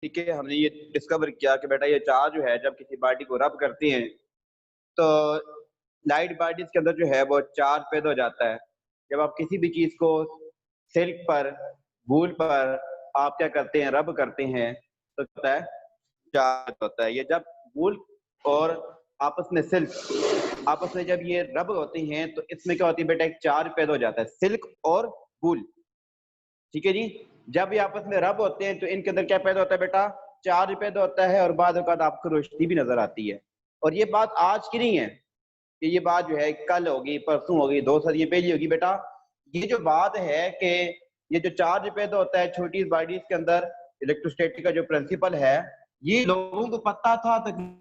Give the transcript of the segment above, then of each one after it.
ठीक है, हमने ये डिस्कवर किया कि बेटा ये चार्ज जो है जब किसी बॉडी को रब करते हैं तो लाइट बॉडीज के अंदर जो है वो चार्ज पैदा हो जाता है। जब आप किसी भी चीज को सिल्क पर, वूल पर आप क्या करते हैं, रब करते हैं तो होता है चार्ज होता है। ये जब वूल और आपस में सिल्क आपस में जब ये रब होते हैं तो इसमें क्या होती है बेटा, एक चार्ज पैदा हो जाता है, सिल्क और वूल। ठीक है जी, जब ये आपस में रब होते हैं तो इनके अंदर क्या पैदा होता है बेटा, चार्ज पैदा होता है और बाद आपको रोशनी भी नजर आती है। और ये बात आज की नहीं है कि ये बात जो है कल होगी, परसों होगी, 2 सदी पहले होगी बेटा। ये जो बात है कि ये जो चार्ज पैदा होता है छोटी बॉडीज के अंदर, इलेक्ट्रोस्टैटिक का जो प्रिंसिपल है, ये लोगों को पता था तकरीबन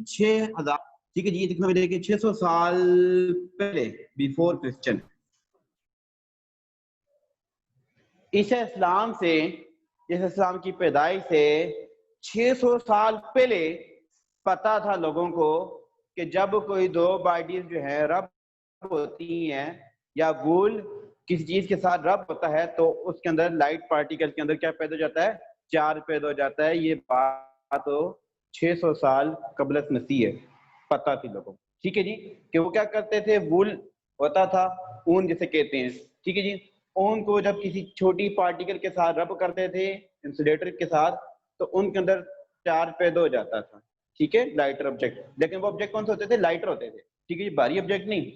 6000, ठीक है जी, दिखने में 600 साल पहले, बिफोर क्रिश्चियन। ईसा इस्लाम से, ईसा इस्लाम की पैदाइश से 600 साल पहले पता था लोगों को कि जब कोई दो बॉडीज जो है रब होती हैं या वूल किसी चीज के साथ रब होता है तो उसके अंदर लाइट पार्टिकल के अंदर क्या पैदा हो जाता है, चार्ज पैदा हो जाता है। ये बात तो 600 साल कबल मसीह है, पता थी लोगों को। ठीक है जी, कि वो क्या करते थे, वूल होता था, ऊन जिसे कहते हैं, ठीक है जी, ऊन को जब किसी छोटी पार्टिकल के साथ रब करते थे इंसुलेटर के साथ तो उनके अंदर चार्ज पैदा हो जाता था। ठीक है, लाइटर ऑब्जेक्ट। लेकिन वो ऑब्जेक्ट कौन से होते थे, लाइटर होते थे। ठीक है जी, भारी ऑब्जेक्ट नहीं।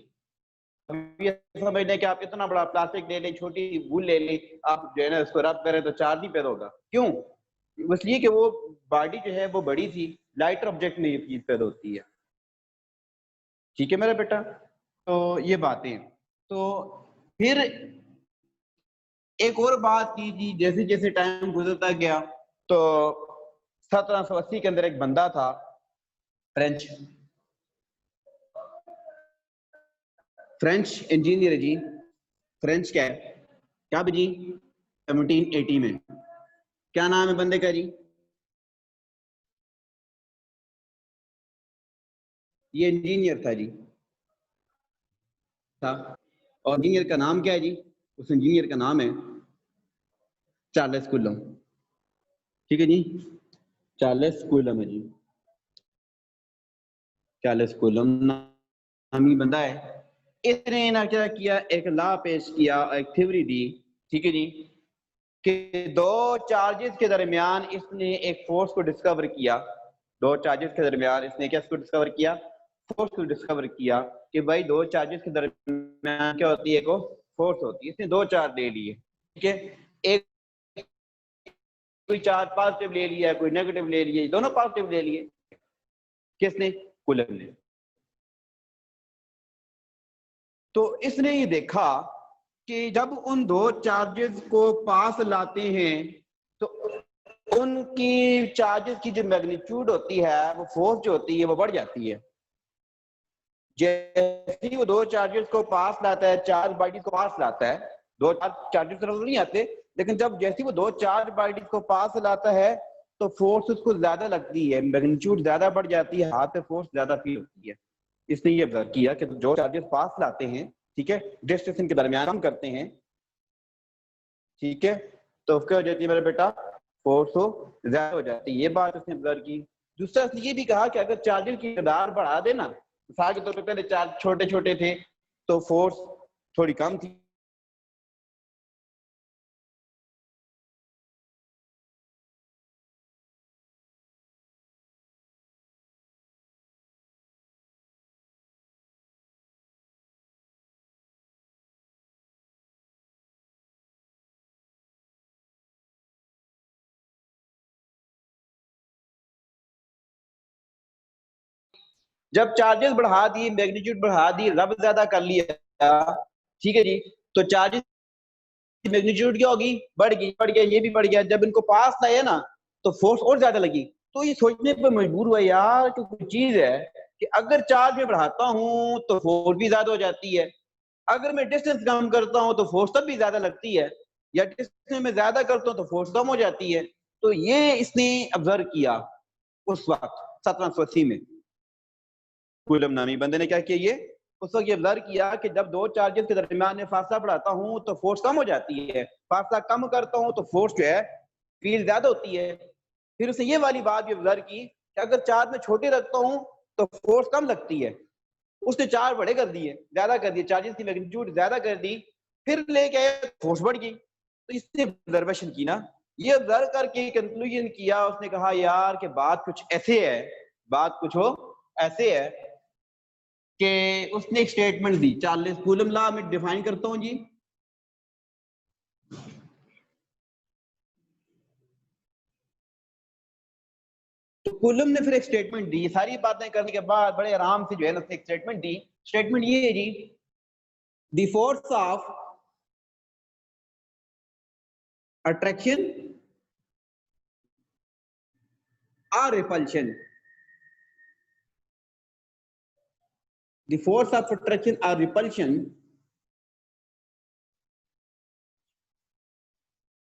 अभी समझ लें कि आप इतना बड़ा प्लास्टिक ले लें, छोटी वूल ले लें, आप जो है ना उसको रब करें तो चार्ज नहीं पैदा होगा। क्यों? इसलिए कि वो बॉडी जो है वो बड़ी थी, लाइटर ऑब्जेक्ट में ये चीज पैदा होती है। ठीक है मेरा बेटा, तो ये बातें। तो फिर एक और बात की जी, जैसे जैसे टाइम गुजरता गया तो 1780 के अंदर एक बंदा था, फ्रेंच इंजीनियर है जी। फ्रेंच क्या है, क्या भी जी, 1780 में। क्या नाम है बंदे का जी? ये इंजीनियर था जी, था। और इंजीनियर का नाम क्या है जी? उस इंजीनियर का नाम है चार्ल्स कूलम। ठीक है जी, चार्ल्स कूलम है जी, चार्ल्स कूलम नामी बंदा है। इसने ना क्या किया, एक लॉ पेश किया, एक थ्योरी दी। ठीक है जी, कि दो चार्जेस के दरमियान इसने एक फोर्स को डिस्कवर किया। दो चार्जेस के दरमियान इसने क्या डिस्कवर किया, फोर्स को डिस्कवर किया कि भाई दो चार्जेस के दरमियान क्या होती है, को फोर्स होती है। इसने दो चार्ज ले लिए। ठीक है, एक कोई चार्ज पॉजिटिव ले लिया, कोई नेगेटिव ले लिए, दोनों पॉजिटिव ले लिए। किसने? कूलम ने। तो इसने ये देखा कि जब उन दो चार्जेस को पास लाते हैं तो उनकी चार्जेस की जो मैग्नीट्यूड होती है, वो फोर्स जो होती है वो बढ़ जाती है। जैसे ही वो दो चार्जेस को पास लाता है, चार्ज बॉडीज को पास लाता है, दो चार्जेस तो नहीं आते, लेकिन जब जैसे वो दो चार्ज बॉडीज को पास लाता है तो फोर्स उसको ज्यादा लगती है, मैग्नीट्यूड ज्यादा बढ़ जाती है, हाथ पे फोर्स ज्यादा फील होती है। इसने ये ऑब्जर्व किया कि जो चार्जेस पास लाते हैं, ठीक है, डिस्टेंस के दरमियान कम करते हैं, ठीक है, तो क्या हो जाती है मेरा बेटा, फोर्स हो ज्यादा हो जाती है। ये बात उसने ऑब्जर्व की। दूसरा ये भी कहा कि अगर चार्जेस की तादाद बढ़ा देना, मिसाल के तौर पर पहले चार्ज छोटे छोटे थे तो फोर्स थोड़ी कम थी, जब चार्जेस बढ़ा दिए, मैग्नीट्यूड बढ़ा दी, रब ज्यादा कर लिया, ठीक है जी, तो चार्जेस की मैग्नीट्यूड क्या होगी, बढ़ गई, बढ़ गया, ये भी बढ़ गया। जब इनको पास लाया ना तो फोर्स और ज्यादा लगी। तो ये सोचने पर मजबूर हुआ यार कि कोई चीज है कि अगर चार्ज में बढ़ाता हूं तो फोर्स भी ज्यादा हो जाती है, अगर मैं डिस्टेंस कम करता हूं तो फोर्स तब भी ज्यादा लगती है, या डिस्टेंस में ज्यादा करता हूं तो फोर्स कम हो जाती है। तो ये इसने ऑब्जर्व किया उस वक्त 1780 में। कूलम नामी बंदे ने क्या किया, ये उस वक्त ये ऑब्जर्व किया कि जब दो चार्जेस के दरमियान में फासला बढ़ाता हूँ तो फोर्स कम हो जाती है, फासला कम करता हूँ तो फोर्स जो है फील्ड ज्यादा होती है। फिर उसने ये वाली बात भी ऑब्जर्व की कि अगर चार्ज में छोटे रखता हूँ तो फोर्स कम लगती है। उसने चार्ज बड़े कर दिए, ज्यादा कर दिए, चार्जेस की मैग्नीट्यूड ज्यादा कर दी, फिर लेके आए फोर्स बढ़ गई। तो इसने ऑब्जर्वेशन की ना, ये ऑब्जर्व करके कंक्लूजन किया, उसने कहा यार कि बात कुछ ऐसे है, बात कुछ हो ऐसे है कि उसने एक स्टेटमेंट दी। चार्ल्स कूलम लॉ में डिफाइन करता हूं जी। तो कूलम ने फिर एक स्टेटमेंट दी, सारी बातें करने के बाद बड़े आराम से जो है ना उसने एक स्टेटमेंट दी। स्टेटमेंट ये है जी, द फोर्स ऑफ अट्रैक्शन और repulsion, the force of attraction or repulsion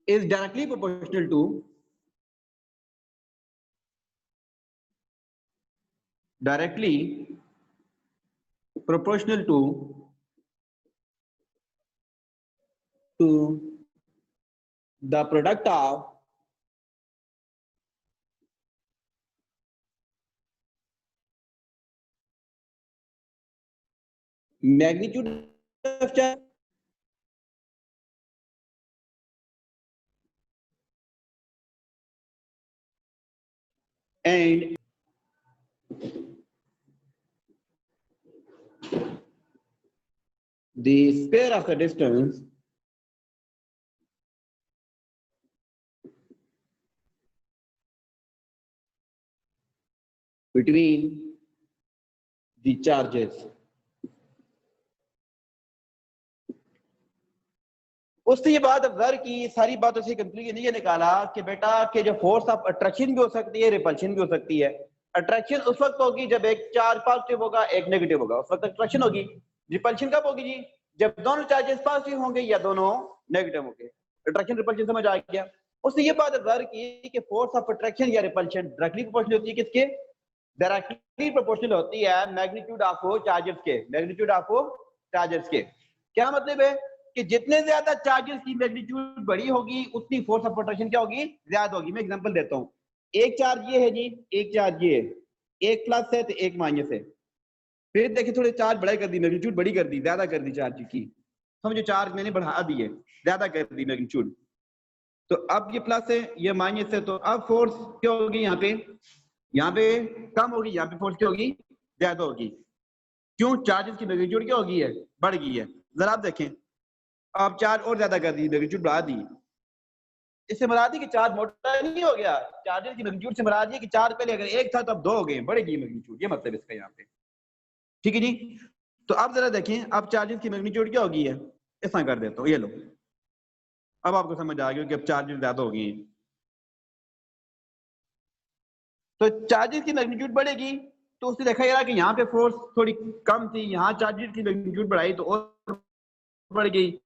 is directly proportional to the product of magnitude of charge and the square of the distance between the charges। उसने ये बात observe की, सारी बातों से conclusion ये निकाला कि बेटा कि जो फोर्स ऑफ अट्रैक्शन भी हो सकती है, रिपल्शन भी हो सकती है। अट्रैक्शन उस वक्त होगी जब एक चार्ज पॉजिटिव होगा, एक नेगेटिव होगा, उस वक्त अट्रैक्शन होगी। रिपल्शन कब होगी जी? जब दोनों चार्जेस पॉजिटिव होंगे या दोनों नेगेटिव होंगे। अट्रैक्शन रिपल्शन समझ आ गया। उसने ये बात ऑब्जर्व की कि फोर्स ऑफ अट्रैक्शन या रिपल्शन डायरेक्टली प्रोपोर्शनल होती है किसके? डायरेक्टली प्रोपोर्शनल होती है मैग्नीट्यूड ऑफ चार्जेस के, मैग्नीट्यूड ऑफ चार्जेस के। क्या मतलब है कि जितने ज्यादा चार्जेस की मैग्नीट्यूड बड़ी होगी उतनी फोर्स ऑफ अट्रैक्शन क्या होगी? ज्यादा होगी। मैं एग्जांपल देता हूं, एक चार्ज ये है जी, एक चार्ज ये है, एक प्लस है तो एक माइनस है। फिर देखिए थोड़े चार्ज बड़ा कर दी, मैग्नीट्यूड बड़ी कर दी, ज्यादा कर दी चार्ज की, समझो चार्ज मैंने बढ़ा दी है, ज्यादा कर दी मैग्नीट्यूड। तो अब ये प्लस है, ये माइनस है, तो अब फोर्स क्या होगी? यहाँ पे कम होगी, यहाँ पे फोर्स क्या होगी? ज्यादा होगी। क्यों? चार्जेस की मैग्नीट्यूड क्या होगी है? बढ़ गई है। जरा आप देखें, अब चार्ज और ज्यादा कर दी, मैग्नीट्यूड बढ़ा दी। इससे मरा दी कि चार्ज मोटा नहीं हो गया, चार्जेस की मैग्नीट्यूड से मरा दी कि चार्ज पहले अगर एक था तो अब दो हो गए, बढ़ेगी मैग्नीट्यूड, ये मतलब इसका यहाँ पे। ठीक है जी। तो अब जरा देखें, अब चार्जेस की मैग्नीट्यूड क्या होगी है? ऐसा कर देता हूँ, ये लो, अब आपको समझ आ गया कि अब चार्जेस ज्यादा हो गई। तो चार्जेस की मैग्नीट्यूड बढ़ेगी तो उसने देखा यार कि यहाँ पे फोर्स थोड़ी कम थी, यहाँ चार्जेस की मैग्नीट्यूड बढ़ाई तो और बढ़ गई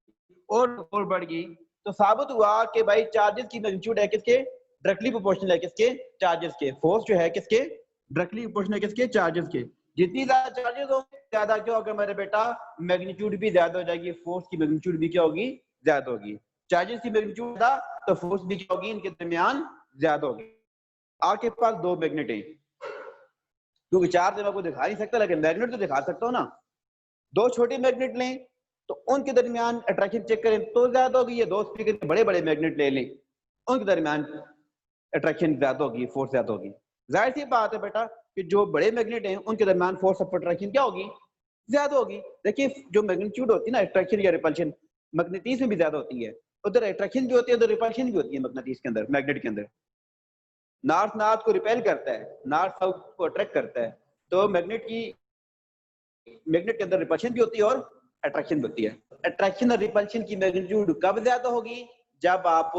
और बढ़ गई। तो साबित हुआ कि भाई चार्जेस की मैग्नीट्यूड है किसके? डायरेक्टली प्रोपोर्शनल है किसके? चार्जेस के। फोर्स जो है किसके? डायरेक्टली प्रोपोर्शनल है किसके? चार्जेस के। जितनी ज्यादा चार्जेस होंगे ज्यादा क्या होगा मेरे बेटा? मैग्नीट्यूड भी ज्यादा हो जाएगी, फोर्स की मैग्नीट्यूड भी क्या होगी? ज्यादा होगी। चार्जेस की मैग्नीट्यूड ज्यादा तो फोर्स भी क्या होगी? इनके दरमियान ज्यादा होगी। आपके पास दो मैग्नेट है, क्योंकि चार्ज मैं आपको दिखा नहीं सकता लेकिन मैग्नेट तो दिखा सकता हूँ ना। दो छोटे मैग्नेट लें तो उनके दरमियान अट्रैक्शन चेक करें तो ज्यादा होगी, ये दो स्पीकर के बड़े बड़े मैग्नेट ले लें, उनके दरमियान अट्रैक्शन ज्यादा होगी, फोर्स ज्यादा होगी। जाहिर सी बात है बेटा कि जो बड़े मैग्नेट हैं उनके दरमियान फोर्स ऑफ अट्रैक्शन क्या होगी? ज्यादा होगी। देखिए जो मैग्नीट्यूड होती है ना अट्रैक्शन या रिपल्शन, मैग्नेटिज्म में भी ज्यादा होती है। उधर अट्रैक्शन भी होती है, उधर रिपल्शन भी होती है मैग्नेटिज्म के अंदर, मैग्नेट के अंदर। नॉर्थ नॉर्थ को रिपेल करता है, नॉर्थ साउथ को अट्रैक्ट करता है। तो मैग्नेट के अंदर रिपल्शन भी होती है और अट्रैक्शन भी होती है। अट्रैक्शन और रिपल्शन की मैग्नीट्यूड कब ज्यादा होगी? जब आप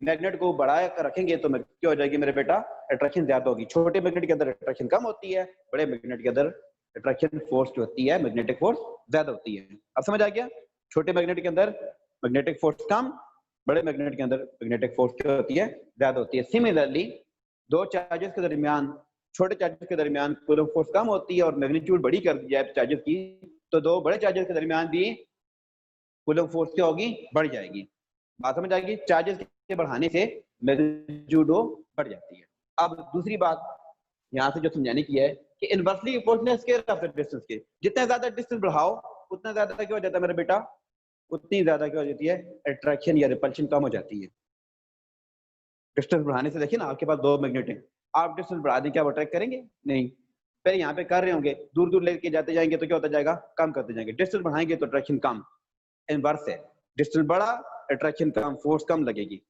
मैग्नेट को बढ़ा कर रखेंगे तो क्या हो जाएगी मेरे बेटा? अट्रैक्शन ज्यादा होगी। छोटे मैग्नेट के अंदर अट्रैक्शन कम होती है, बड़े मैग्नेट के अंदर अट्रैक्शन फोर्स जो होती है, मैग्नेटिक फोर्स ज्यादा होती है। अब समझ आ गया? छोटे मैग्नेट के अंदर मैग्नेटिक फोर्स कम, बड़े मैग्नेट के अंदर मैग्नेटिक फोर्स क्या होती है? ज्यादा होती है। सिमिलरली दो चार्जेस के दरमियान, छोटे चार्जेस के दरमियान कूलम फोर्स कम होती है और मैग्नीट्यूड बड़ी कर दी जाए चार्जेस की तो दो बड़े चार्जेस के दरमियान भी कूलम फोर्स क्या होगी, बढ़ जाएगी। बात समझ आएगी, चार्जेस के बढ़ाने से मैग्नीट्यूड बढ़ जाती है। अब दूसरी बात यहाँ से जो समझाने की है कि inversely proportional scale of the distance के, जितना ज्यादा डिस्टेंस बढ़ाओ उतना ज्यादा क्या हो जाता है मेरा बेटा, उतनी ज्यादा क्या हो जाती है, अट्रैक्शन या रिपल्शन कम हो जाती है। डिस्टेंस बढ़ाने से देखिए ना, आपके पास दो मैग्नेट हैं, आप डिस्टेंस बढ़ा दें क्या वो अट्रैक्ट करेंगे, नहीं। पहले यहाँ पे कर रहे होंगे, दूर दूर लेके जाते जाएंगे तो क्या होता जाएगा, कम करते जाएंगे। डिस्टेंस बढ़ाएंगे तो अट्रैक्शन कम, इनवर्स है। डिस्टेंस बढ़ा, अट्रैक्शन कम, फोर्स कम लगेगी।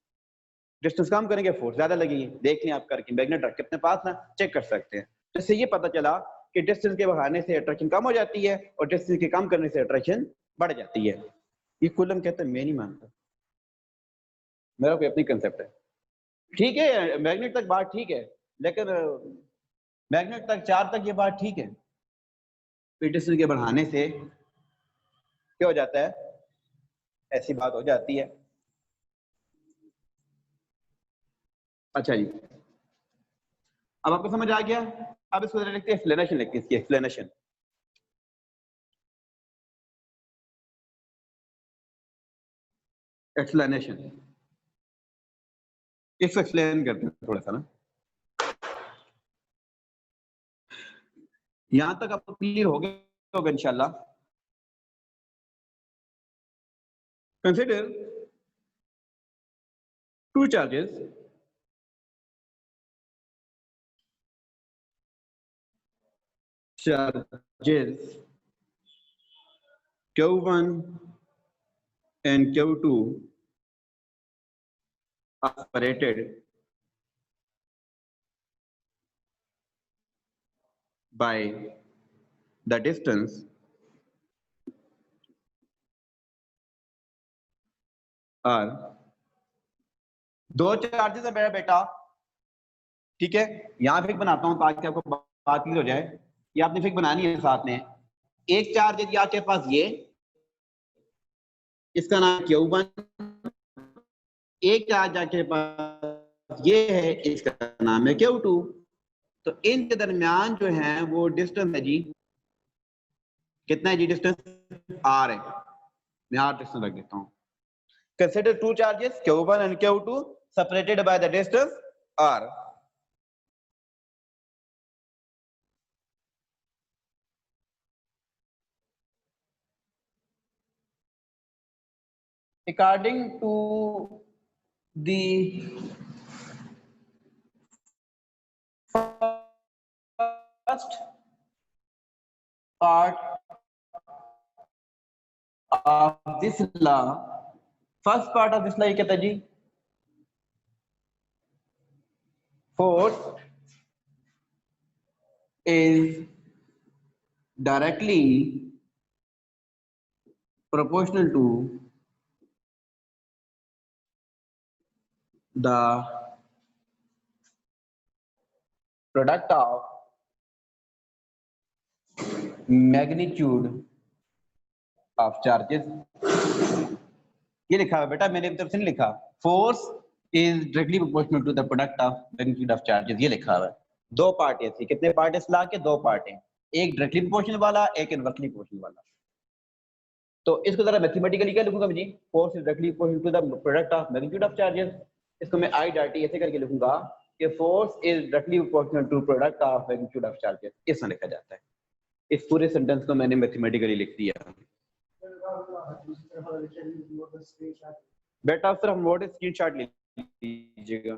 डिस्टेंस कम करेंगे, फोर्स ज्यादा लगेगी। देख लें आप करके, मैग्नेट रख के अपने पास ना चेक कर सकते हैं। तो इससे ये पता चला कि डिस्टेंस के बढ़ाने से अट्रैक्शन कम हो जाती है और डिस्टेंस के कम करने से अट्रैक्शन बढ़ जाती है। ये कूलम कहते हैं, मैं नहीं मानता, मेरा कोई अपनी कंसेप्ट है। ठीक है, मैग्नेट तक बात ठीक है, लेकिन मैग्नेट तक, चार्ज तक ये बात ठीक है, फिर डिस्टेंस के बढ़ाने से क्या हो जाता है, ऐसी बात हो जाती है। अच्छा जी, अब आपको समझ आ गया। अब इसको लिखते हैं एक्सप्लेनेशन, लिखते हैं इसकी एक्सप्लेनेशन। एक्सप्लेनेशन इसको एक्सप्लेन करते हैं थोड़ा सा ना, यहां तक आपको क्लियर हो गया होगा इंशाल्लाह। Consider two charges charges Q1 and Q2 are separated by the distance R। दो चार्जेस है मेरा बेटा, ठीक है। यहां फिक बनाता हूं ताकि आपको बात क्लियर हो जाए। ये आपने फिक बनानी है साथ में। एक चार्ज यदि आपके पास ये, इसका नाम Q1, एक चार्ज आपके पास ये है, इसका नाम है Q2। तो इनके दरमियान जो है वो डिस्टेंस है जी, कितना है जी डिस्टेंस, R है। मैं R डिस्टेंस रख देता हूँ। Consider two charges Q1 and Q2 separated by the distance R. According to the first part of this law, first part of this law ये कहता है जी, force is directly proportional to the product of magnitude of charges। ये लिखा है बेटा, मैंने तरफ से नहीं लिखा। Force is directly proportional to the product of magnitude of charges, ये लिखा हुआ है। दो पार्ट है, कितने पार्ट है इस लॉ के, दो पार्ट हैं, एक डायरेक्टली प्रोपोर्शनल वाला, एक इनवर्सली प्रोपोर्शनल वाला। तो इसको जरा मैथमेटिकली क्या लिखूंगा जी, force is directly proportional to the product of magnitude of charges. इसको मैं आई डॉट टी ऐसे करके लिखूंगा कि force is directly proportional to product of magnitude of charges, इस तरह लिखा जाता है। इस पूरे सेंटेंस को मैंने मैथमेटिकली लिख दिया। बेटा सिर्फ नोट स्क्रीनशॉट ले लीजिएगा।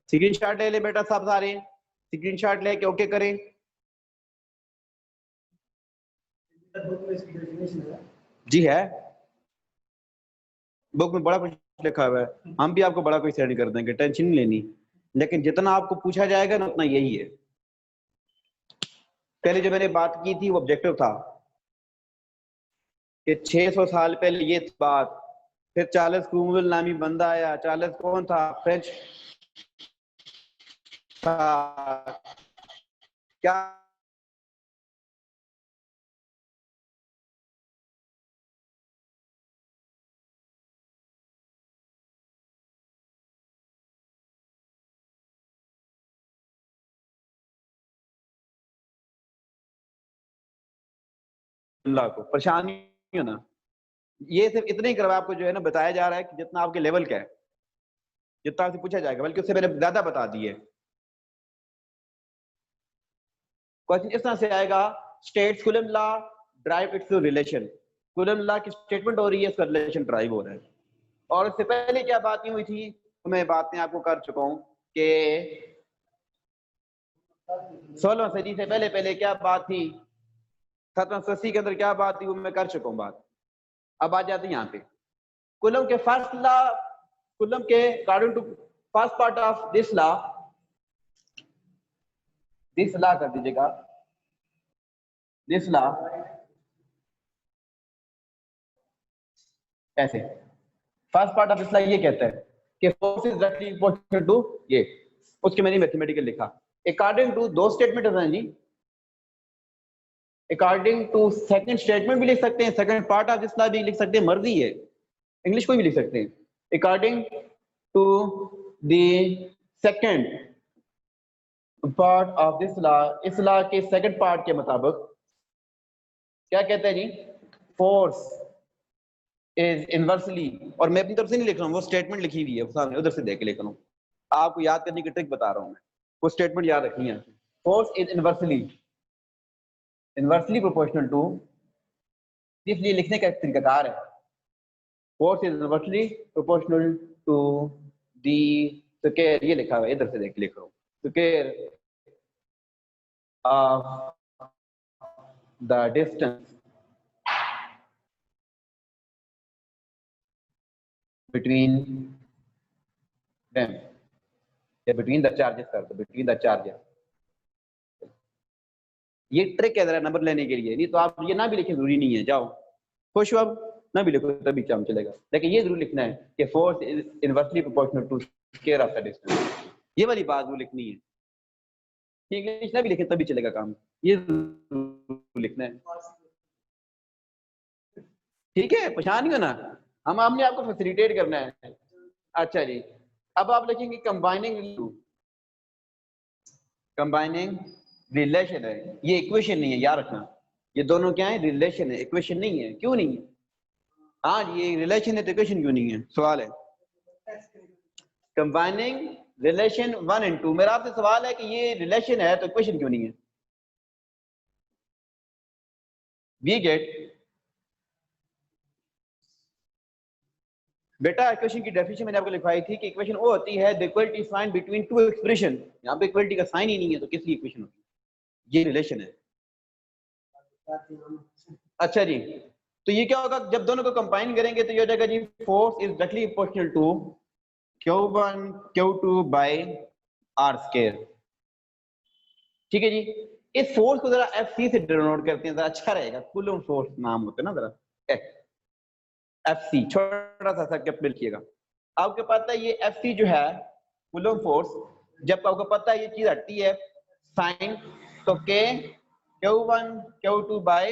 स्क्रीनशॉट ले ले बेटा, सब सारे स्क्रीनशॉट लेके ओके करें। जी है, बुक में बड़ा कुछ लिखा हुआ है, हम भी आपको बड़ा कुछ सेंड कर देंगे, टेंशन नहीं लेनी। लेकिन जितना आपको पूछा जाएगा ना उतना यही है। पहले जो मैंने बात की थी वो ऑब्जेक्टिव था कि 600 साल पहले ये बात, फिर चार्ल्स क्रूमवेल नामी बंदा आया। चार्ल्स कौन था, फ्रेंच था, क्या लॉ को, परेशान नहीं होना। ये सिर्फ इतना ही करवा आपको जो है ना बताया जा रहा है कि जितना आपके लेवल का है, जितना आपसे पूछा जाएगा, बल्कि उससे मैंने ज्यादा बता दिए। क्वेश्चन इस तरह से आएगा, states coulomb law drive it's relation. Coulomb law की स्टेटमेंट हो रही है, इसका रिलेशन ड्राइव हो रहा है। और इससे पहले क्या बात नहीं हुई थी, तो मैं बातें आपको कर चुका हूं कि 16 सदी से पहले पहले क्या बात थी, 1780 के अंदर क्या बात थी, वो मैं कर चुका हूं बात। अब आ जाते हैं यहाँ पे कूलम के फर्स्ट लॉ, कूलम के according to first part of this law कर दीजिएगा, दिस लॉ ऐसे, first part of this law ये कहता है कि force is directly proportional to ये, उसके मैंने मैथमेटिकल लिखा अकॉर्डिंग टू दो स्टेटमेंट है जी, अकॉर्डिंग टू सेकंड स्टेटमेंट भी लिख सकते हैं, second part of this law भी लिख सकते हैं, मर्जी है, इंग्लिश को भी लिख सकते हैं। According to the second part of this law, इस लॉ के सेकंड पार्ट के मुताबिक क्या कहते हैं जी, फोर्स इज इनवर्सली, और मैं अपनी तरफ से नहीं लिख रहा हूँ, वो स्टेटमेंट लिखी हुई है सामने, उधर से देख के लिख रहा हूँ, आपको याद करने की ट्रिक बता रहा हूँ मैं, वो स्टेटमेंट याद रखनी है। Force is inversely proportional to, इसलिए लिखने का एक तरीकाकार है, force is inversely proportional to the square, ये लिखा हुआ है, इधर से देख के लिख रहा हूँ, square of the distance between them, या between the charges कर दो, between the charges। ये ट्रिक है जरा नंबर लेने के लिए, नहीं तो आप ये ना भी लिखें जरूरी नहीं है, जाओ खुश हो, अब ना भी लिखो तभी काम चलेगा, लेकिन ये जरूर लिखना है कि force is inversely proportional to square of the distance, ये वाली बात वो लिखनी है, इंग्लिश ना भी लिखें तभी चलेगा काम, ये लिखना है, ठीक है, परेशान नहीं होना, हम आपने आपको फैसिलिटेट करना है। अच्छा जी, अब आप लिखेंगे कंबाइनिंग रिलेशन है, ये इक्वेशन नहीं है, याद रखना, ये दोनों क्या है, रिलेशन है, इक्वेशन नहीं है। क्यों नहीं है? हाँ जी, ये रिलेशन है तो इक्वेशन क्यों नहीं है, सवाल है। कंबाइनिंग रिलेशन 1 and 2, मेरा आपसे सवाल है कि ये रिलेशन है तो इक्वेशन क्यों नहीं है? वी गेट, बेटा इक्वेशन की डेफिनेशन मैंने आपको लिखवाई थी कि इक्वेशन वो होती है the equality sign between two expression, यहाँ पे इक्वालिटी का साइन ही नहीं है तो किसकी इक्वेशन होती है? ये रिलेशन है। अच्छा जी, तो ये क्या होगा जब दोनों को कंबाइन करेंगे तो ये हो जाएगा जी, force is directly proportional to Q1 Q2 by R square. ठीक है जी, इस फोर्स को जरा FC से डिनोट करते हैं, जरा अच्छा रहेगा, कूलम फोर्स नाम होता है ना, जरा FC छोटा सा सर्कल लिखिएगा। आपको पता है ये FC जो है कूलम फोर्स, जब आपको पता है ये चीज हटती है साइन, तो K Q1 Q2 by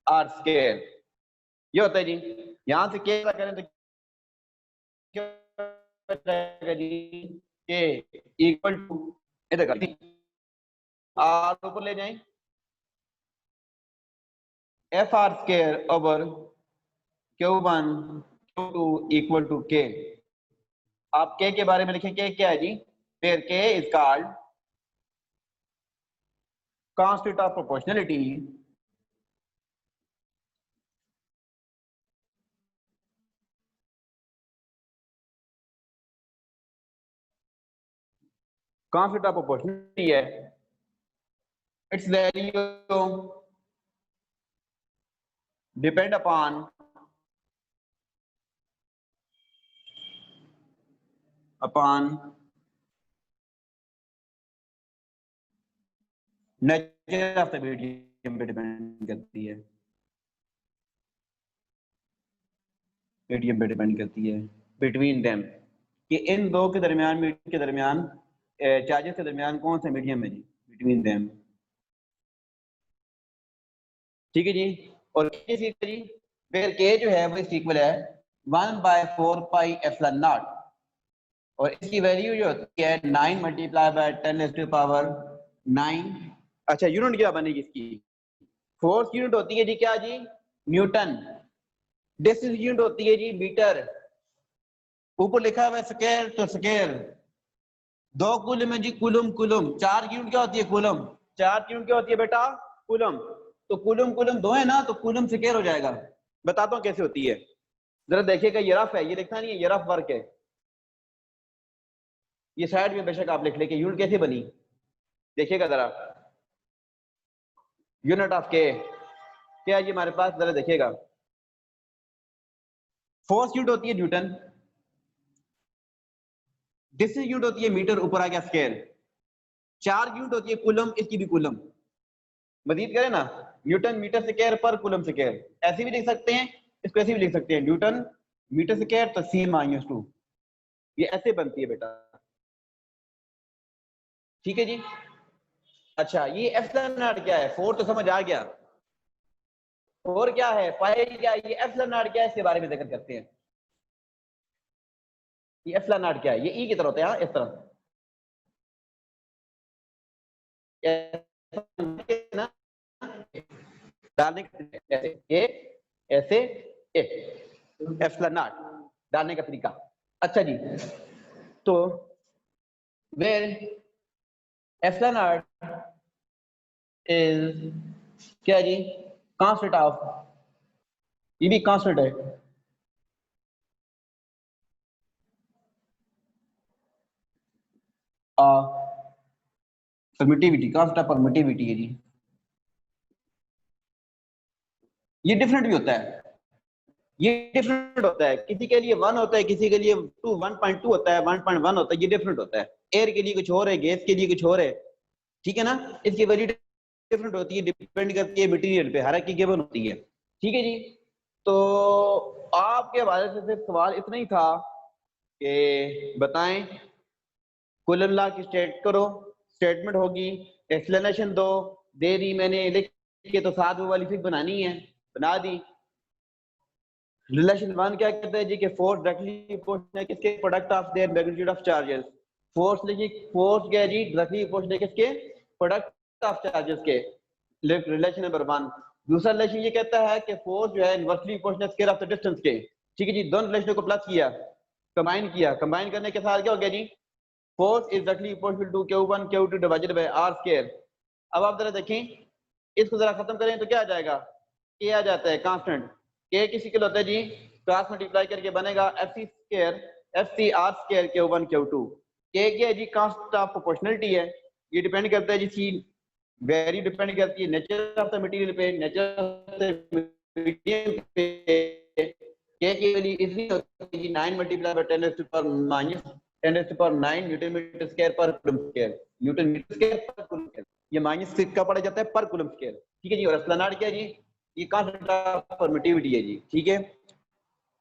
R square, ये होता है जी। यहां से K करें तो जी K इक्वल टू, इधर कर R ऊपर ले जाएं, FR square over Q1 Q2 equal to K। आप K के बारे में लिखें, K क्या है जी, फिर K is called constant of proportionality, constant of proportionality है, its value depend upon nature of the medium पे डिपेंड करती है, मीडियम पे डिपेंड करती है, बिटवीन देम, कि इन दो के दरमियान, मीडियम के दरमियान, चार्जेस के दरमियान कौन सा मीडियम है जी, बिटवीन देम। ठीक है जी, और K जी, फिर K जो है वो इस इक्वल है 1/4 पाई एप्सिलॉन नॉट, और इसकी वैल्यू जो होती है 9 मल्टीप्लाई बाय 10 टू पावर 9। अच्छा, यूनिट क्या बनेगी इसकी, फोर्स यूनिट होती है जी क्या जी, न्यूटन। डिस्टेंस यूनिट होती है जी मीटर। ऊपर लिखा हुआ है स्क्वायर तो स्क्वायर। 2 कूलम है जी, कूलम कूलम। 4 यूनिट क्या होती है, कूलम। 4 यूनिट क्या होती है बेटा, कूलम। तो कूलम कूलम 2 है ना, तो कूलम स्क्वायर हो जाएगा। बताता हूँ कैसे होती है, जरा देखिएगा। ये रफ है, ये लिखना नहीं है, ये रफ वर्क है। ये साइड में बेशक आप लिख लेके यूनिट कैसे बनी, देखिएगा जरा। यूनिट ऑफ के क्या है जी हमारे पास, जरा देखिएगा। फोर्स यूनिट होती है न्यूटन, डिस्टेंस यूनिट होती है मीटर, ऊपर आ गया स्क्वायर। 4 यूनिट होती है कूलम, इसकी भी कूलम। मजीद करें ना, Newton metre square per coulomb square. ऐसे भी लिख सकते हैं, इसको ऐसे भी लिख सकते हैं, न्यूटन मीटर स्क्वायर तो C-2। ये ऐसे बनती है बेटा, ठीक है जी। अच्छा, ये एप्सिलॉन नॉट क्या है, 4 तो समझ आ गया। और क्या है, पाई क्या है, ये एप्सिलॉन नॉट क्या है, इसके बारे में जिक्र करते हैं। ये एप्सिलॉन नॉट क्या है, ये ई की तरह होता है, हाँ, इस तरह ना डालने ऐसे ए, ऐसे ए, एप्सिलॉन नॉट डालने का तरीका। अच्छा जी, तो वेर एप्सिलॉन नॉट इज क्या जी, कांस्टेंट ऑफ, ये भी कांस्टेंट है। परमिटिविटी, कांस्टेंट ऑफ परमिटिविटी है जी। ये डिफरेंट भी होता है, ये डिफरेंट होता है, किसी के लिए 1 होता है, किसी के लिए 1.2 होता है, 1.1 होता है, ये डिफरेंट होता है। एयर के लिए कुछ और है, गैस के लिए कुछ और है, ठीक है ना। इसकी वैल्यू डिफरेंट होती है, डिपेंड करती है मटेरियल पे, हर एक की गिवन होती है, ठीक है जी। तो आपके हवाले से सिर्फ सवाल इतना ही था कि बताएं, कूलम लॉ की स्टेट करो, स्टेटमेंट होगी, एक्सप्लेनेशन दो, दे दी मैंने लिख के, तो साथ वो वाली फिर बनानी है, बना दी। रिलेशन 1 क्या कहता है जी कि फोर्स डायरेक्टली प्रोपोर्शनल है किसके, product of their magnitude of charges. Force लिखिए, फोर्स क्या है जी, डायरेक्टली प्रोपोर्शनल है किसके, प्रोडक्ट ऑफ चार्जेस के। Relation number 1। दूसरा रिलेशन ये कहता है कि फोर्स जो है inversely proportional square of the distance के, ठीक है जी। दोनों रिलेशन को प्लस किया, कंबाइन किया, कंबाइन करने के साथ क्या हो गया जी, force is directly proportional to Q1 Q2 divided by R square. अब आप जरा देखें, इसको जरा खत्म करें तो क्या आ जाएगा, के आ जाता है कांस्टेंट। के किसी के लिए होता है जी, क्रॉस मल्टीप्लाई करके बनेगा FC square FC R square Q1 Q2। के क्या है जी, कांस्टेंट ऑफ प्रोपोर्शनलिटी है, ये डिपेंड करता है जी सी, वैल्यू डिपेंड करती है नेचर ऑफ द मटेरियल पे, नेचर ऑफ द मीडियम पे। के की वैल्यू इतनी होती है जी 9 multiply by 10 to power minus 10 to power 9 newton metre square per coulomb square, newton metre square per coulomb square. ये माइनस का पड़ा जाता है पर कूलम स्क्वायर, ठीक है जी। और एप्सिलॉन नॉट क्या है जी, ये कांस्टेंट ऑफ परमिटिविटी है जी, ठीक है।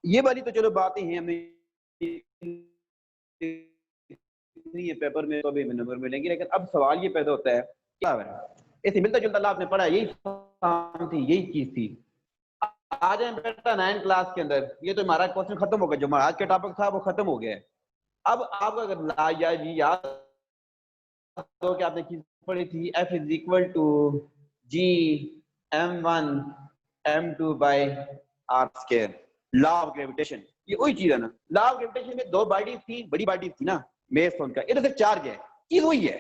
ये वाली तो चलो बातें हैं, हमें नहीं है पेपर में तो अभी हमें नंबर मिलेंगे, लेकिन अब सवाल ये पैदा होता है क्या है, इसे मिलता जुलता आपने पढ़ा, यही थी, यही चीज थी। आ जाए बेटा 9 क्लास के अंदर, ये तो हमारा क्वेश्चन खत्म हो गया, जो आज का टॉपिक था वो खत्म हो गया है। अब आपका अगर याद तो क्या आपने चीज पढ़ी थी, F is equal to G m1 m2 by r square, law of gravitation. ये वही चीज है ना, लॉ ऑफ ग्रेविटेशन में 2 बॉडीज थी, बड़ी बॉडीज थी ना, मेस उनका, इधर से चार्ज है, चीज वही है।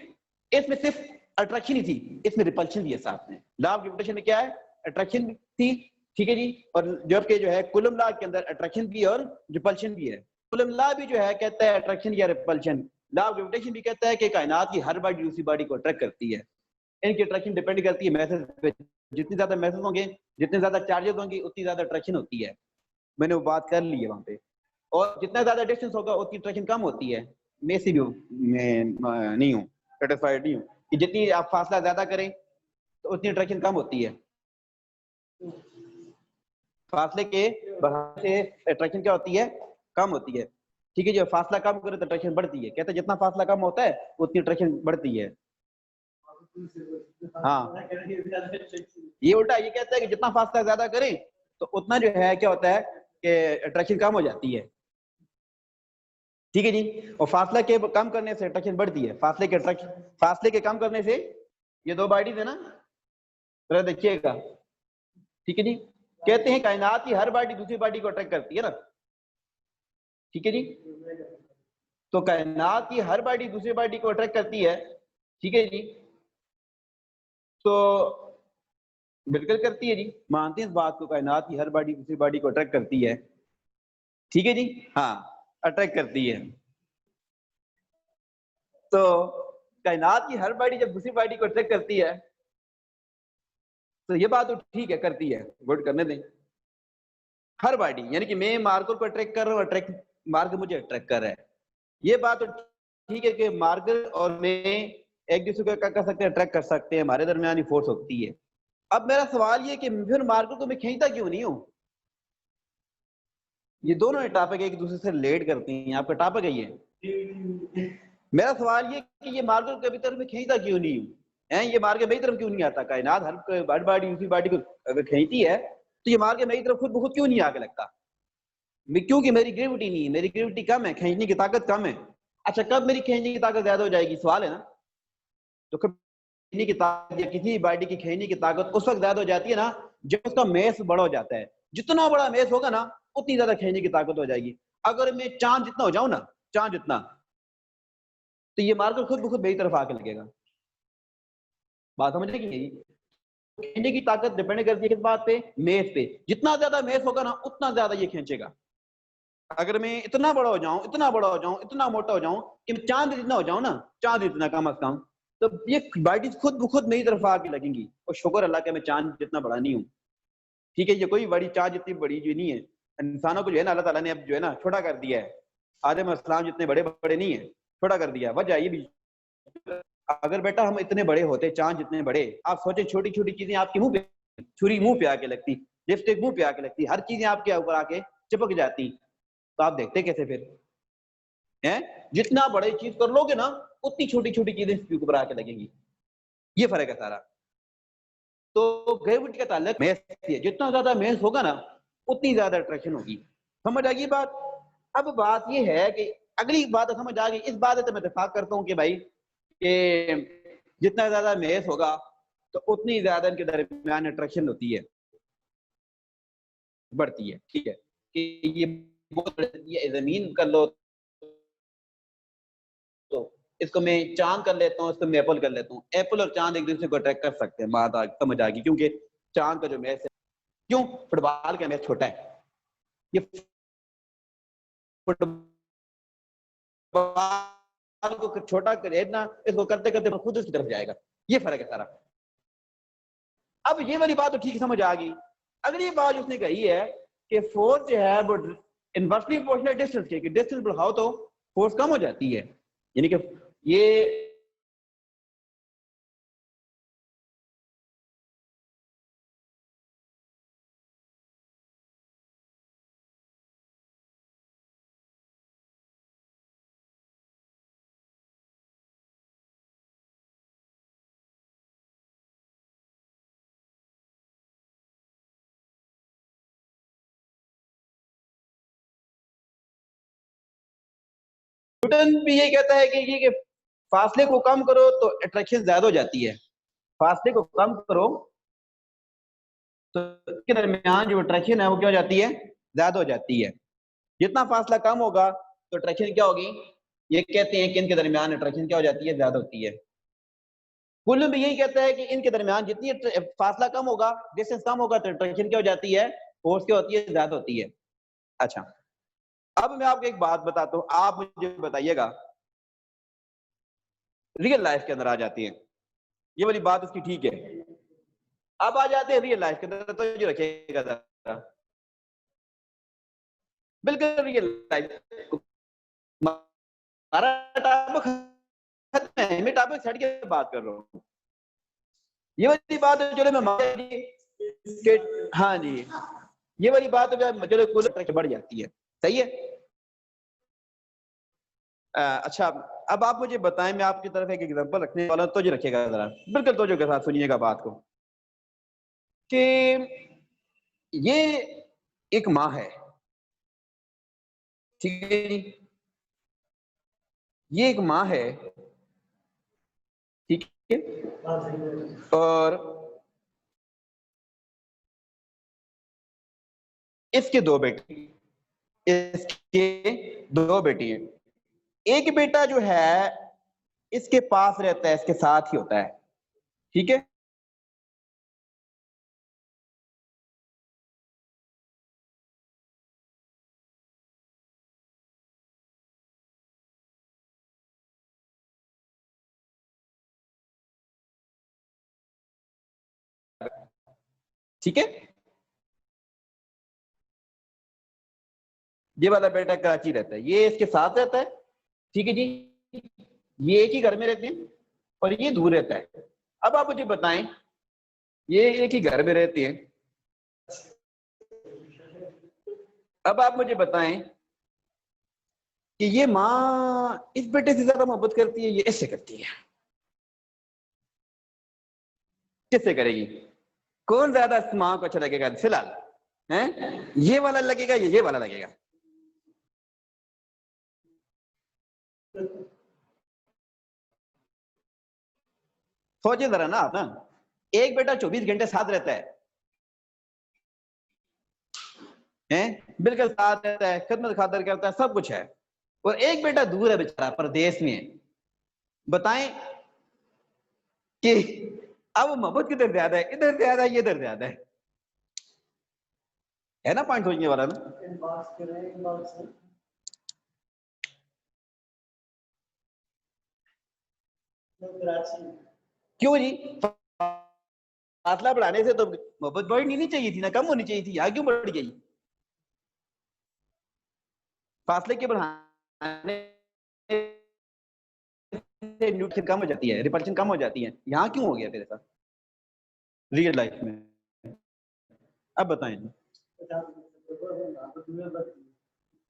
इसमें सिर्फ अट्रैक्शन ही थी, इसमें रिपल्शन भी है साथ में। लॉ ऑफ ग्रेविटेशन में क्या है, अट्रैक्शन थी, ठीक है जी। और जबकि जो है कूलम लॉ के अंदर अट्रैक्शन भी और रिपल्शन भी है। कूलम लॉ भी जो है कहता है अट्रैक्शन या रिपल्शन, लॉ ऑफ ग्रेविटेशन भी कहता है कि कायनात की हर बॉडी दूसरी बॉडी को अट्रैक्ट करती है। इनकी अट्रैक्शन डिपेंड करती है मैसेज पे, जितने ज्यादा मैसेज होंगे, जितने ज्यादा चार्जेस होंगे, उतनी ज्यादा अट्रैक्शन होती है। मैंने वो बात कर ली है वहां पे। और जितना ज्यादा डिस्टेंस होगा उतनी अट्रैक्शन कम होती है। मैं से भी मैं नहीं हूँ सेटिस्फाइड, नहीं हूँ कि जितनी आप फासला ज्यादा करें तो उतनी अट्रैक्शन कम होती है। फासले के बढ़ाने से अट्रैक्शन क्या होती है, कम होती है, ठीक है। जो फासला कम करे तो अट्रैक्शन बढ़ती है, कहते हैं जितना फासला कम होता है उतनी अट्रैक्शन बढ़ती है। हाँ, ये उल्टा ये कहता है कि जितना फासला ज्यादा करें तो उतना जो है क्या होता है कि अट्रैक्शन कम हो जाती है, ठीक है जी। और फासला के कम करने से अट्रैक्शन बढ़ती है, फासले के कम करने से, ये 2 बॉडीज है ना, जरा देखिएगा, ठीक है जी। कहते हैं कायनात की हर बॉडी दूसरी बॉडी को अट्रैक्ट करती है ना, ठीक है जी। तो कायनात की हर बॉडी दूसरी बॉडी को अट्रैक्ट करती है, ठीक है जी। तो बिल्कुल करती है जी, मानते हैं इस बात को, कायनात की हर बॉडी दूसरी बॉडी को अट्रैक्ट करती है, ठीक है जी। हाँ, अट्रैक्ट करती है। तो कायनात की हर बॉडी जब दूसरी बॉडी को अट्रैक्ट करती है तो ये बात तो ठीक है, करती है, गुड, करने दें। हर बॉडी यानी कि मैं मार्कर को अट्रैक्ट कर रहा हूँ, अट्रैक्ट मार्कर मुझे अट्रैक्ट कर रहा है, ये बात तो ठीक है कि मार्कर और मैं एक दूसरे को क्या कर सकते हैं, अट्रैक्ट कर सकते हैं, हमारे दरमियान ही फोर्स होती है। अब मेरा सवाल ये कि फिर मार्कर को मैं खींचता क्यों नहीं हूँ? ये दोनों टॉपिक एक दूसरे से रिलेट करते हैं, आपका टॉपिक है ये। मेरा सवाल ये कि ये मार्कर को कभी तरफ में खींचता क्यों नहीं हूँ, है ये मार्कर मेरी तरफ क्यों नहीं आता? कायनात हर बॉडी दूसरी बॉडी को अगर खींचती है तो ये मार्कर मेरी तरफ खुद ब खुद क्यों नहीं आगे लगता? क्योंकि मेरी ग्रेविटी नहीं है, मेरी ग्रेविटी कम है, खींचने की ताकत कम है। अच्छा, कब मेरी खींचने की ताकत ज्यादा हो जाएगी, सवाल है ना। तो कब खींचने की ताकत या किसी बॉडी की खींचने की ताकत उस वक्त ज्यादा हो जाती है ना जब उसका मेस बड़ा हो जाता है। जितना बड़ा मेस होगा ना उतनी ज्यादा खींचने की ताकत हो जाएगी। अगर मैं चांद जितना हो जाऊं ना, चांद जितना, तो ये मार्कर खुद ब खुद मेरी तरफ आके लगेगा। बात समझ रही है? खींचने की ताकत डिपेंड करती है किस बात पे, मेस पे। जितना ज्यादा मेस होगा ना उतना ज्यादा ये खींचेगा। अगर मैं इतना बड़ा हो जाऊं, इतना बड़ा हो जाऊं, इतना मोटा हो जाऊं कि मैं चांद जितना हो जाऊं ना, चांद इतना कम अज कम, तो ये बॉडी खुद ब खुद मेरी तरफ आके लगेंगी। और शुक्र अल्लाह के मैं चांद जितना बड़ा नहीं हूँ, ठीक है। ये कोई बड़ी चांद जितनी बड़ी जो नहीं है, इंसानों को जो है ना अल्लाह ताला ने अब जो है ना छोटा कर दिया है। आदम अलैहिस्सलाम जितने बड़े बड़े नहीं है, छोटा कर दिया। वजह ये भी, अगर बेटा हम इतने बड़े होते, चांद जितने बड़े, आप सोचे छोटी छोटी चीजें आपके मुंह पे, छुरी मुंह पे आके लगती, लिपस्टिक मुंह पे आके लगती, हर चीजें आपके ऊपर आके चिपक जाती, तो आप देखते कैसे फिर? हैं, जितना बड़ी चीज कर लोगे ना उतनी छोटी छोटी चीजें इसके ऊपर आके लगेंगी। ये फर्क है सारा। तो ग्रेविटी का ताल्लुक मैथ से है, जितना ज्यादा मैथ होगा ना उतनी ज्यादा अट्रैक्शन होगी। समझ आ गई बात? अब बात ये है कि अगली बात समझ आ गई, इस बात से मैं इत्तेफाक करता हूँ कि भाई कि जितना ज्यादा मैथ होगा तो उतनी ज्यादा इनके दरमियान अट्रैक्शन होती है, बढ़ती है, ठीक है। कि ये जमीन कर लो तो इसको मैं चांद कर लेता हूँ, इसको मैं एप्पल कर लेता हूँ। एप्पल और चांद एक दूसरे को अट्रैक्ट कर सकते हैं, बात समझ आ गई। क्योंकि चांद का जो मैच है, क्यों फुटबॉल का मैच छोटा है, ये फुटबॉल को छोटा खरीदना, इसको करते करते खुद उसकी तरफ जाएगा। ये फर्क है सारा। अब ये वाली बात तो ठीक समझ आ गई। अगली बात उसने कही है कि फोर्स जो है वो इनवर्सली प्रोपोर्शनल डिस्टेंस के, डिस्टेंस बढ़ाओ तो फोर्स कम हो जाती है। यानी कि ये न्यूटन भी ये कहता है कि फासले को कम करो तो अट्रैक्शन ज्यादा हो जाती है। फासले को कम करो तो इसके दरमियान जो अट्रैक्शन है वो क्या हो जाती है, ज्यादा हो जाती है। जितना फासला कम होगा तो अट्रैक्शन क्या होगी, ये कहते हैं कि इनके दरमियान अट्रैक्शन क्या हो जाती है, ज्यादा होती है। कुल्लू भी यही कहता है कि इनके दरमियान जितनी फासला कम होगा, डिस्टेंस कम होगा, तो अट्रैक्शन क्या हो जाती है, फोर्स क्या होती है, ज्यादा होती है। अच्छा, अब मैं आपको एक बात बताता हूँ, आप मुझे बताइएगा, रियल लाइफ के अंदर आ जाती है, ये वाली बात इसकी ठीक है। अब आ जाते हैं रियल लाइफ के अंदर, तो जो रखिएगा जरा, बिल्कुल रियल लाइफ। हमारा टॉपिक खत्म है, मैं टॉपिक छड़ के बात कर रहा हूँ। ये वाली बात है, चलो मैं मान ली कि हाँ जी, ये वाली बात है, चलो कुल बढ़ जाती है, सही है। अच्छा, अब आप मुझे बताएं, मैं आपकी तरफ एक एग्जांपल रखने वाला हूं, तो जो रखिएगा जरा, बिल्कुल तवज्जो के साथ सुनिएगा बात को, कि ये एक माँ है, ठीक है जी, ये एक माँ है, ठीक है। और इसके दो बेटे, इसके दो बेटी हैं। एक बेटा जो है इसके पास रहता है, इसके साथ ही होता है, ठीक है। ठीक है, ये वाला बेटा कराची रहता है, ये इसके साथ रहता है, ठीक है जी। ये एक ही घर में रहते हैं और ये दूर रहता है। अब आप मुझे बताएं, ये एक ही घर में रहते हैं, अब आप मुझे बताएं कि ये माँ इस बेटे से ज्यादा मोहब्बत करती है, ये इससे करती है, किससे करेगी? कौन ज्यादा इस माँ को अच्छा लगेगा फिलहाल? हैं, ये वाला लगेगा ये वाला लगेगा? सोचिए जरा ना आप ना, एक बेटा 24 घंटे साथ रहता है, हैं, बिल्कुल साथ रहता है, खिदमत खातर करता है, सब कुछ है, और एक बेटा दूर है बेचारा, परदेश में है। बताएं कि अब मोहब्बत किधर ज्यादा है, इधर ज्यादा है, ये इधर ज्यादा है ना? पॉइंट सोचने वाला ना। क्यों जी? फासला बढ़ाने से तो मोहब्बत बढ़नी नहीं चाहिए थी ना, कम होनी चाहिए थी, यहाँ क्यों बढ़ गई? फासले के बढ़ाने से न्यूट्रिशन कम हो जाती है, रिपल्शन कम हो जाती है, यहाँ क्यों हो गया फिर ऐसा रियल लाइफ में? अब बताएं।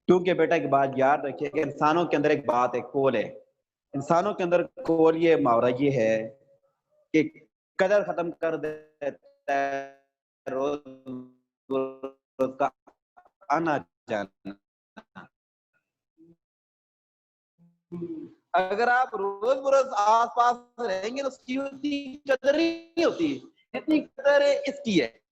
क्योंकि बेटा एक बात याद रखिए कि इंसानों के अंदर एक बात है, कोल है, इंसानों के अंदर कोल, ये मुहावरा ये है कि कदर खत्म कर देता है रोज रोज का आना जाना। अगर आप रोज बरोज आस पास रहेंगे तो उसकी कदर नहीं होती, इतनी कदर इसकी है।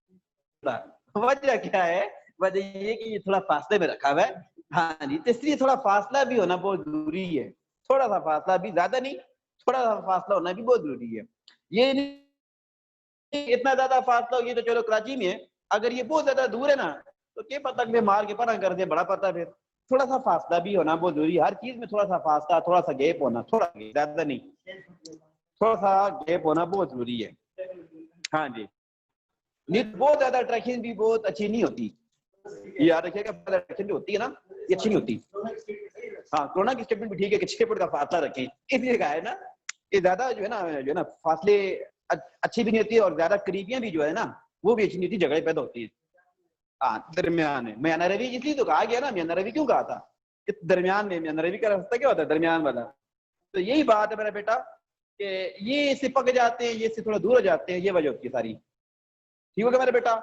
वजह क्या है? वजह ये कि ये थोड़ा फासले में रखा हुआ है। हाँ जी, तो इसलिए थोड़ा फासला भी होना बहुत जरूरी है, थोड़ा सा फासला भी, ज्यादा नहीं, थोड़ा सा फासला होना भी बहुत जरूरी है। ये नहीं इतना ज्यादा फासला हो, ये तो चलो कराची में है, अगर ये बहुत ज्यादा दूर है ना तो क्या पता कि मार के परा कर दे, बड़ा पता फिर। थोड़ा सा फासला भी होना बहुत जरूरी है, हर चीज में थोड़ा सा फासला, थोड़ा सा गैप होना, थोड़ा ज्यादा नहीं, थोड़ा सा गैप होना बहुत जरूरी है। हाँ जी, नहीं बहुत ज्यादा अट्रैक्शन भी बहुत अच्छी नहीं होती, ये याद रखिएगा, अट्रैक्शन जो होती है ना ये अच्छी नहीं होती। हाँ, कोरोना की स्टेटमेंट भी ठीक है कि 6 फुट का फासला रखें, इसलिए कहा है ना, ये ज्यादा जो है ना फासले अच्छी भी नहीं होती है, और ज्यादा करीबियां भी जो है ना वो भी अच्छी नहीं होती, झगड़े पैदा होती है। हाँ, दरमियान है म्याना रवि, इसलिए तो कहा गया ना, म्याना रवि क्यों कहा था कि दरमियान में, म्याना रवि का रास्ता क्या होता है? दरमियान वाला। तो यही बात है मेरा बेटा कि ये इससे पक जाते हैं, ये इससे थोड़ा दूर हो जाते हैं, ये वजह होती है सारी। ठीक होगा मेरा बेटा?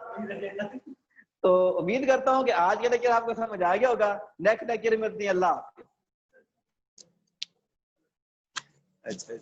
तो उम्मीद करता हूँ कि आज के लेक्चर आपको समझ आ गया होगा। नेक्स्ट लेक्चर में मिलते हैं। अल्लाह। अच्छा।